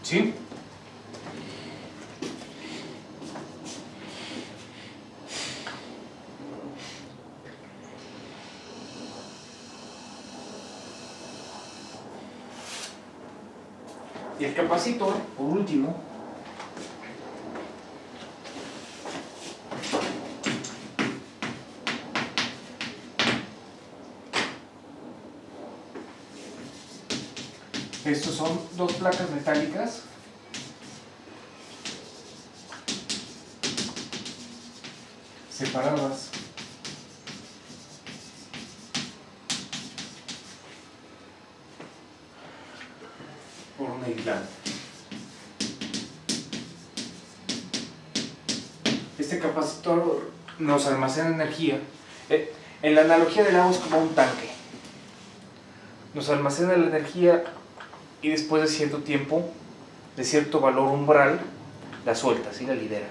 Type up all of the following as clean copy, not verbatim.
¿Sí? Y el capacitor, por último, estos son dos placas metálicas separadas por un aislante. Este capacitor nos almacena energía. En la analogía del agua es como un tanque. Nos almacena la energía y después de cierto tiempo, de cierto valor umbral, la suelta, ¿sí? La libera.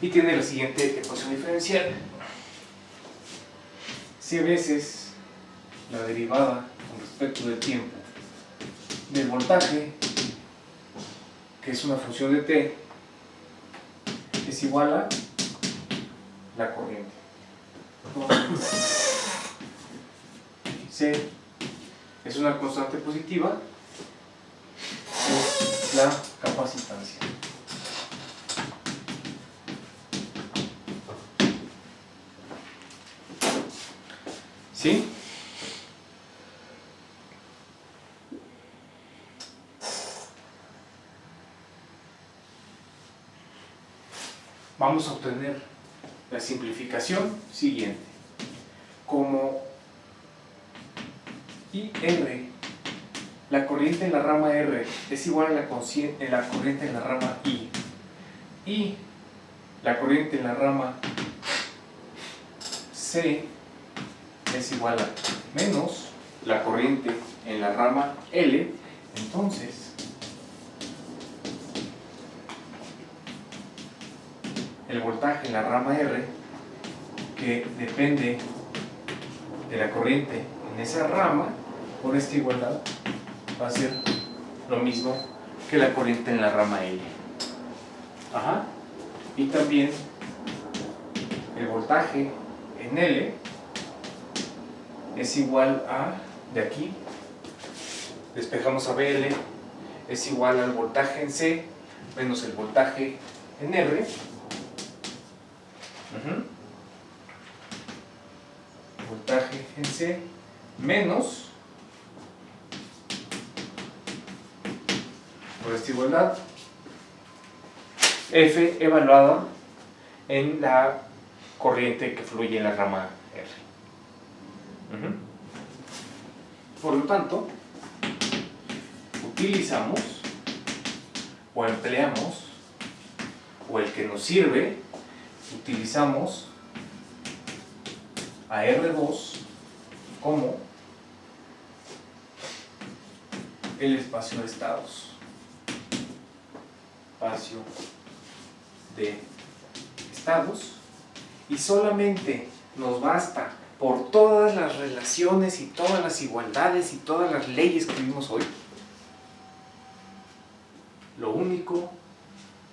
Y tiene la siguiente ecuación diferencial. Si a veces la derivada con respecto del tiempo del voltaje, que es una función de t, es igual a la corriente. C es una constante positiva, es la capacitancia. ¿Sí? Vamos a obtener la simplificación siguiente. Como IR, la corriente en la rama R es igual a la corriente en la rama I, y la corriente en la rama C es igual a menos la corriente en la rama L, entonces el voltaje en la rama R, que depende de la corriente en esa rama, por esta igualdad va a ser lo mismo que la corriente en la rama L. Ajá. Y también el voltaje en L es igual a, de aquí, despejamos a BL, es igual al voltaje en C menos el voltaje en R. Voltaje en C menos, por esta igualdad, F evaluada en la corriente que fluye en la rama R. Por lo tanto, utilizamos o empleamos, o el que nos sirve, utilizamos a R2 como el espacio de estados. Espacio de estados, y solamente nos basta, por todas las relaciones y todas las igualdades y todas las leyes que vimos hoy, lo único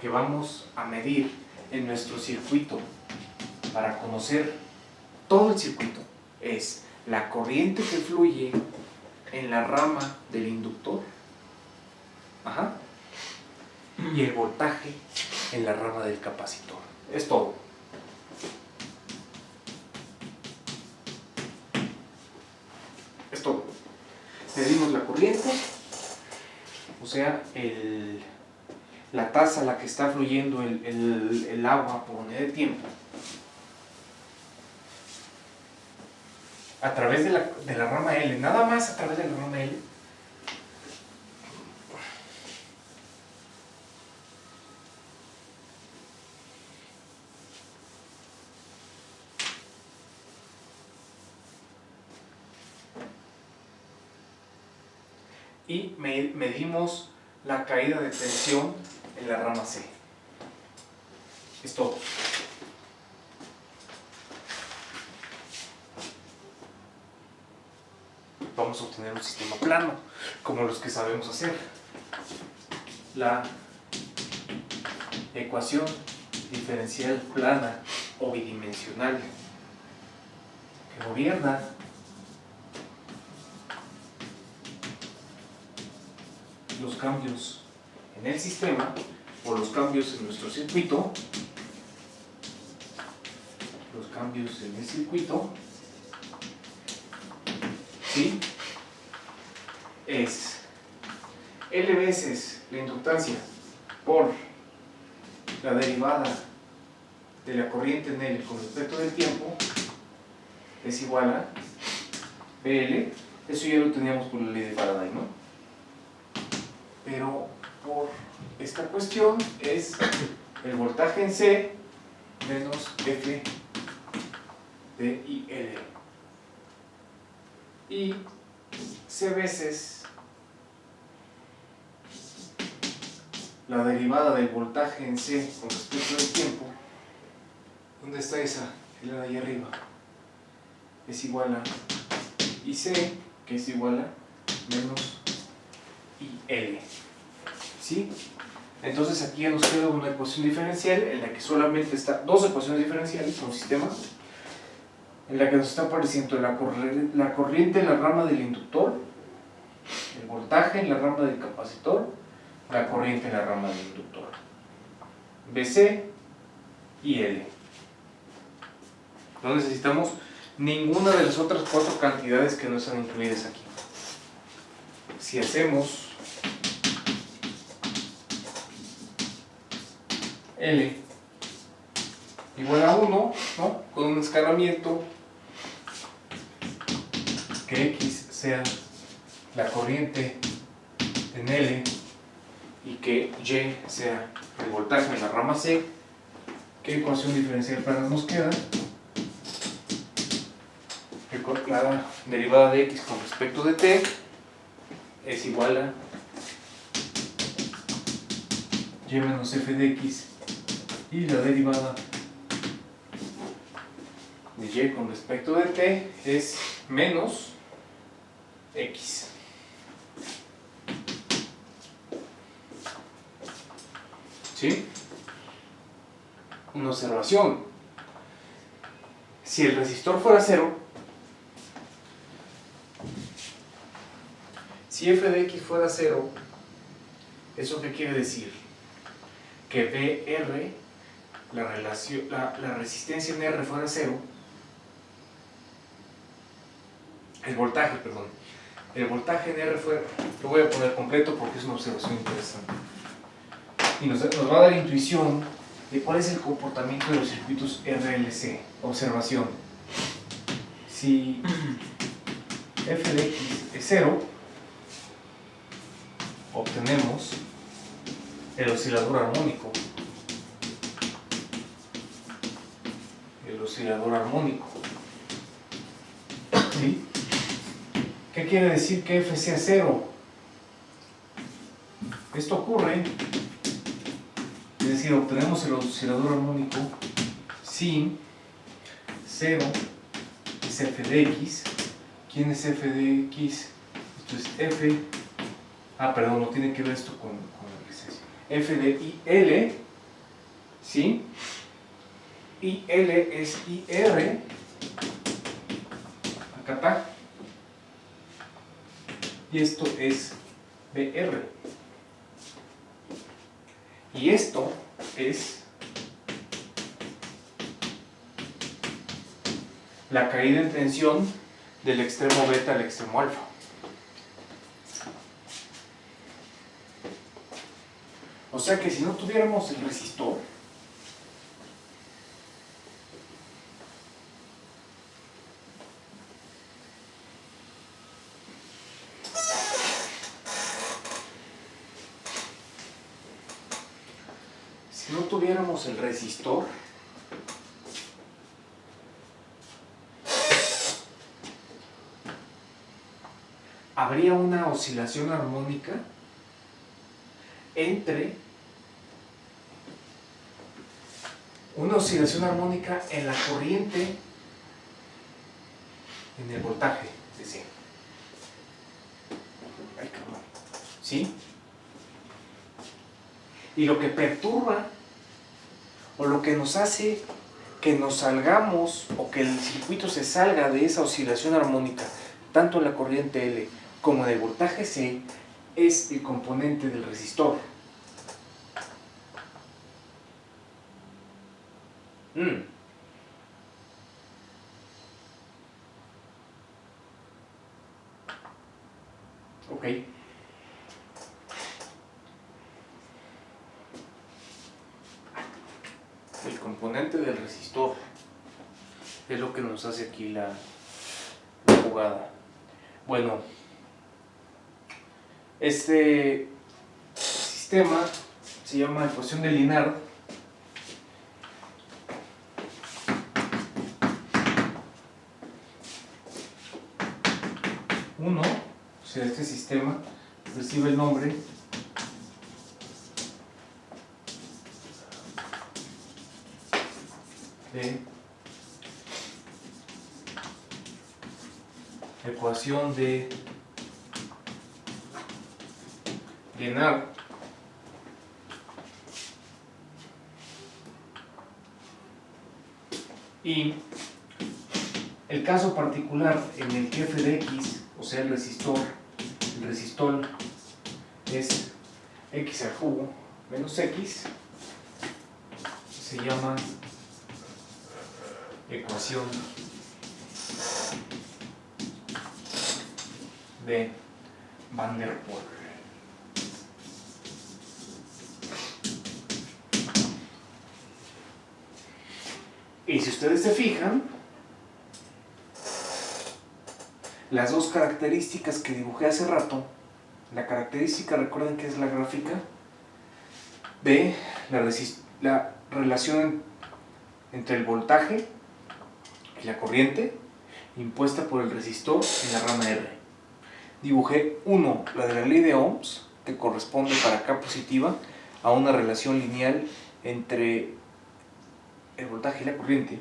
que vamos a medir en nuestro circuito para conocer todo el circuito es la corriente que fluye en la rama del inductor, y el voltaje en la rama del capacitor. Es todo. Es todo. Medimos la corriente, o sea, la tasa a la que está fluyendo el agua por unidad de tiempo, a través de la rama L, nada más a través de la rama L. Y medimos la caída de tensión en la rama C. Es todo. Vamos a obtener un sistema plano, como los que sabemos hacer. la ecuación diferencial plana o bidimensional que gobierna los cambios en el sistema o los cambios en nuestro circuito, ¿sí? Es L veces la inductancia por la derivada de la corriente en L con respecto del tiempo es igual a BL. Eso ya lo teníamos por la ley de Faraday, ¿no? Pero por esta cuestión es el voltaje en C menos F de IL. Y C veces la derivada del voltaje en C con respecto del tiempo. ¿Dónde está esa? Es la de ahí arriba. Es igual a IC, que es igual a menos IL. ¿Sí? Entonces aquí ya nos queda una ecuación diferencial en la que solamente está dos ecuaciones diferenciales, un sistema, en la que nos está apareciendo la corriente en la rama del inductor, el voltaje en la rama del capacitor, la corriente en la rama del inductor, BC y L. No necesitamos ninguna de las otras cuatro cantidades que no están incluidas aquí. Si hacemos L igual a 1, ¿no? Con un escalamiento, que X sea la corriente en L y que Y sea el voltaje en la rama C, ¿qué ecuación diferencial plana nos queda? La derivada de X con respecto de T es igual a Y menos F de X, y la derivada de Y con respecto de T es menos X. ¿Sí? Una observación. Si el resistor fuera cero, si F de X fuera cero, ¿eso qué quiere decir? Que VR, la resistencia en R fuera cero, el voltaje en R fuera, lo voy a poner completo porque es una observación interesante. Y nos va a dar intuición de cuál es el comportamiento de los circuitos RLC. Observación. Si F de X es cero, obtenemos el oscilador armónico. ¿Sí? ¿Qué quiere decir que F sea cero? Esto ocurre, es decir, obtenemos el oscilador armónico sin 0 es F de X. ¿Quién es F de X? Esto es F. Perdón, no tiene que ver esto con la resistencia. F de IL, ¿sí? IL es IR. Acá está. Y esto es BR. Y esto es la caída en tensión del extremo beta al extremo alfa. O sea que si no tuviéramos el resistor, habría una oscilación armónica en la corriente, en el voltaje de C. ¿Sí? Y lo que perturba o lo que nos hace que nos salgamos o que el circuito se salga de esa oscilación armónica, tanto en la corriente L como en el voltaje C, es el componente del resistor. Ok. El componente del resistor es lo que nos hace aquí la jugada. Bueno, este sistema se llama ecuación de Linard. Uno, o sea, este sistema recibe el nombre de ecuación de Linard. Y el caso particular en el que f de x, o sea el resistor es x al cubo menos x, se llama ecuación de Van der Pol. Y si ustedes se fijan, las dos características que dibujé hace rato, la característica, recuerden que es la gráfica de la relación entre el voltaje y la corriente impuesta por el resistor en la rama R. Dibujé uno, la de la ley de Ohms, que corresponde para K positiva a una relación lineal entre el voltaje y la corriente,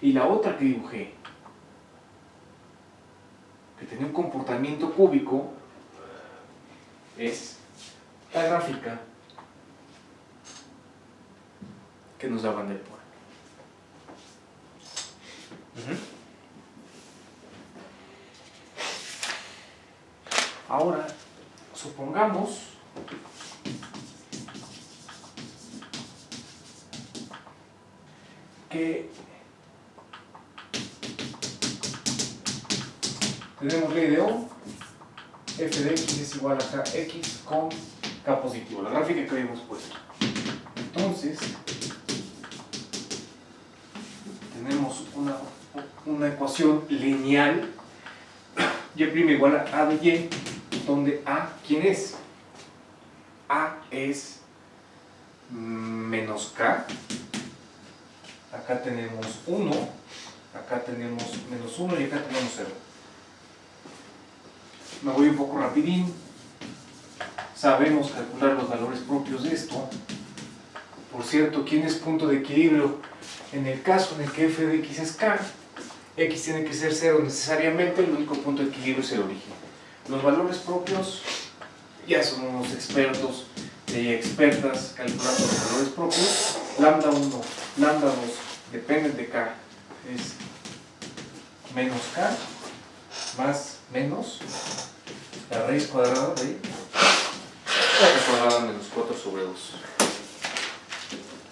y la otra que dibujé, que tenía un comportamiento cúbico, es la gráfica que nos da Van der Pol. Ahora, supongamos que tenemos ley de Ohm, f de x es igual a kx con k positivo, la gráfica que habíamos puesto. Entonces, tenemos una ecuación lineal, y' igual a de y, donde a, ¿quién es? A es menos k, acá tenemos 1, acá tenemos menos 1 y acá tenemos 0. Me voy un poco rapidín. Sabemos calcular los valores propios de esto. Por cierto, ¿quién es punto de equilibrio? En el caso en el que f de x es k, x tiene que ser 0 necesariamente, el único punto de equilibrio es el origen. Los valores propios, ya son unos expertos y expertas calculando los valores propios. Lambda 1, lambda 2 dependen de k, es menos k más menos la raíz cuadrada de k cuadrada menos 4 sobre 2.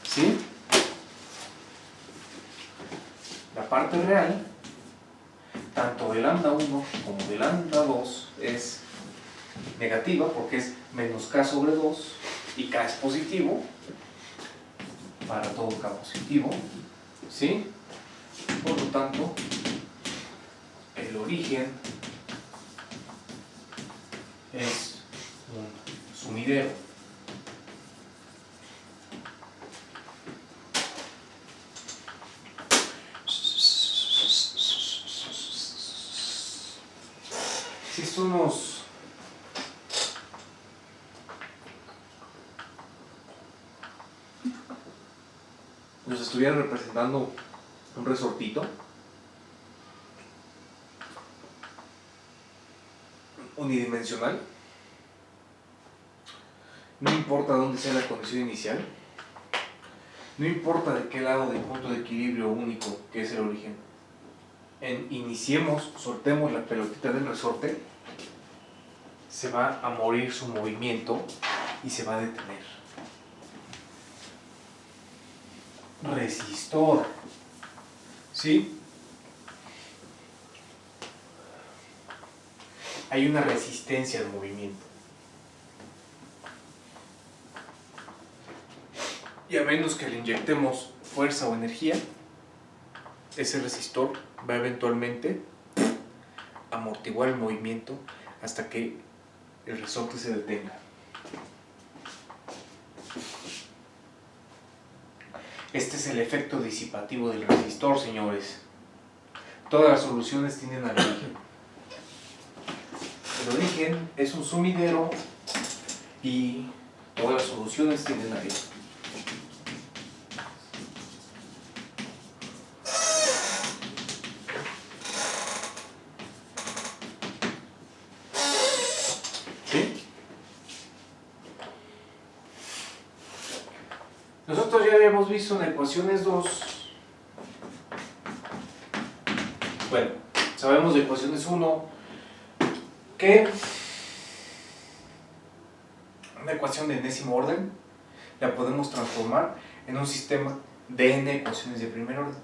¿Sí? La parte real, tanto de lambda 1 como de lambda 2, es negativa porque es menos k sobre 2 y k es positivo para todo k positivo. ¿Sí? Por lo tanto, el origen es un sumidero. Si esto nos estuviera representando un resortito, unidimensional, no importa dónde sea la condición inicial, no importa de qué lado del punto de equilibrio único que es el origen, iniciemos, soltemos la pelotita del resorte, se va a morir su movimiento y se va a detener. Resistor, ¿sí? Hay una resistencia al movimiento. Y a menos que le inyectemos fuerza o energía, ese resistor va eventualmente a amortiguar el movimiento hasta que el resorte se detenga. Este es el efecto disipativo del resistor, señores. Todas las soluciones tienden al origen. El origen es un sumidero y todas las soluciones tienden a él. ¿Sí? Nosotros ya habíamos visto en ecuaciones 2. Bueno, sabemos de ecuaciones 1 que una ecuación de enésimo orden la podemos transformar en un sistema de n ecuaciones de primer orden.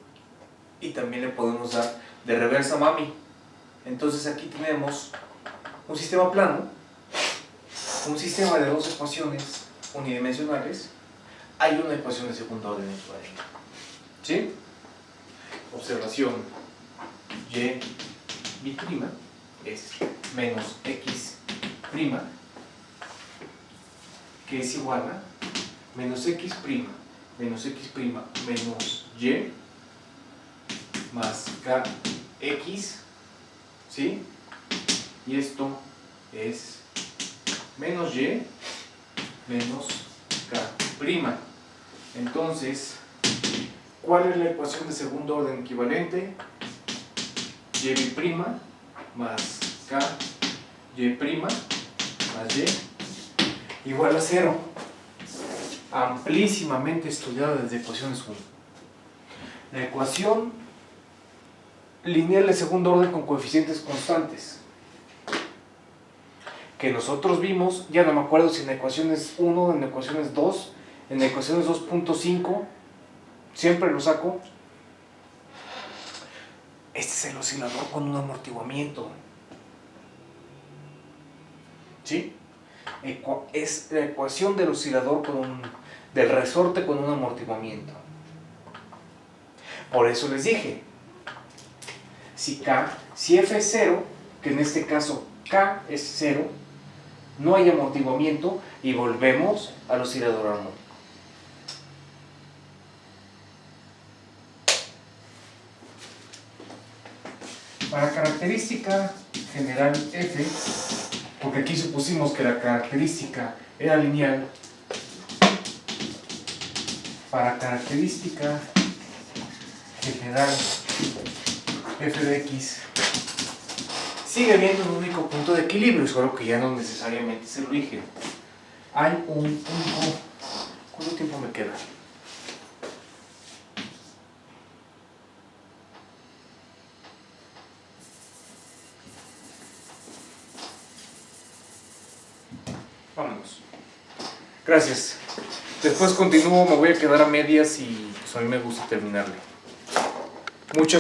Y también le podemos dar de reversa mami. Entonces aquí tenemos un sistema plano, un sistema de dos ecuaciones unidimensionales. Hay una ecuación de segundo orden en su área. ¿Sí? Observación. Y mi prima es menos x prima, que es igual a menos x prima menos y más kx, ¿sí? Y esto es menos y menos k prima. Entonces, ¿cuál es la ecuación de segundo orden equivalente? Y prima más k y prima más y igual a 0. Amplísimamente estudiada desde ecuaciones 1. La ecuación lineal de segundo orden con coeficientes constantes que nosotros vimos, ya no me acuerdo si en ecuaciones 1, en ecuaciones 2, en ecuaciones 2.5, siempre lo saco. Este es el oscilador con un amortiguamiento. ¿Sí? Es la ecuación del oscilador del resorte con un amortiguamiento. Por eso les dije, si F es 0, que en este caso K es 0, no hay amortiguamiento y volvemos al oscilador armónico. Para característica general F, porque aquí supusimos que la característica era lineal, para característica general f de x sigue habiendo un único punto de equilibrio, solo que ya no necesariamente es el origen. Hay un único... ¿Cuánto tiempo me queda? Vámonos. Gracias. Después continúo, me voy a quedar a medias y pues a mí me gusta terminarle. Muchas